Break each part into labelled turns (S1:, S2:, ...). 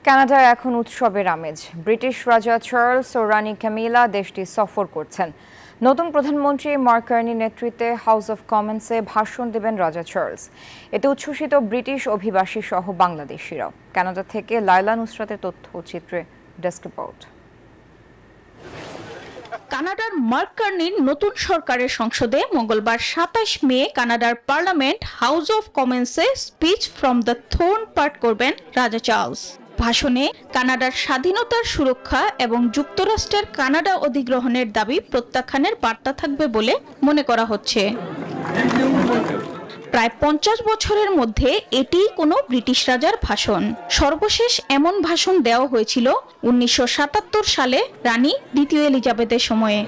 S1: কানাডায় এখন উৎসবের আমেজ। ব্রিটিশ রাজা চার্লস ও রানী ক্যামিলা দেশটি সফর করছেন। নতুন প্রধানমন্ত্রী মার্ক কার্নির নেতৃত্বে হাউস অব কমন্সে ভাষণ দেবেন রাজা চার্লস। এতে উচ্ছ্বসিত ব্রিটিশ অভিবাসী সহ বাংলাদেশিরাও। কানাডা থেকে লায়লা নুসরাতের তথ্যচিত্রে ডেস্ক রিপোর্ট।
S2: কানাডার মার্ক কার্নির নতুন সরকারের সংসদে মঙ্গলবার ২৭ মে কানাডার পার্লামেন্ট হাউস অব কমন্সে স্পিচ ফ্রম দ্য থ্রোন পাঠ করবেন রাজা চার্লস। ভাষণে কানাডার স্বাধীনতার সুরক্ষা এবং যুক্তরাষ্ট্রের কানাডা অধিগ্রহণের দাবি প্রত্যাখ্যানের বার্তা থাকবে বলে মনে করা হচ্ছে। প্রায় ৫০ বছরের মধ্যে এটিই কোনো ব্রিটিশ রাজার ভাষণ। সর্বশেষ এমন ভাষণ দেওয়া হয়েছিল ১৯৭৭ সালে রানী দ্বিতীয় এলিজাবেথের সময়ে।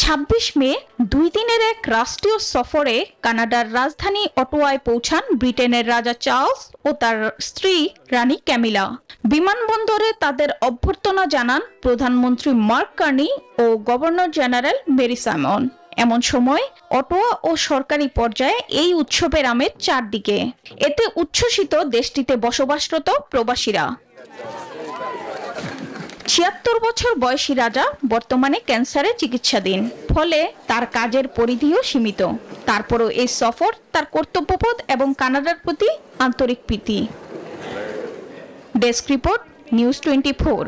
S2: ২৬ মে ২ দিনের এক রাষ্ট্রীয় সফরে কানাডার রাজধানী অটোয়ায় পৌঁছান ব্রিটেনের রাজা চার্লস ও তার স্ত্রী রানী ক্যামিলা। বিমানবন্দরে তাদের অভ্যর্থনা জানান প্রধানমন্ত্রী মার্ক কার্নি ও গভর্নর জেনারেল মেরি সাইমন। এমন সময় অটোয়া ও সরকারি পর্যায়ে এই উৎসবের আমেজ চারদিকে। এতে উচ্ছ্বসিত দেশটিতে বসবাসরত প্রবাসীরা। ৭৬ বছর বয়সী রাজা বর্তমানে ক্যান্সারে চিকিৎসাধীন, ফলে তার কাজের পরিধিও সীমিত। তারপরও এই সফর তার কর্তব্যবোধ এবং কানাডার প্রতি আন্তরিক প্রীতি। Desk report, news 24।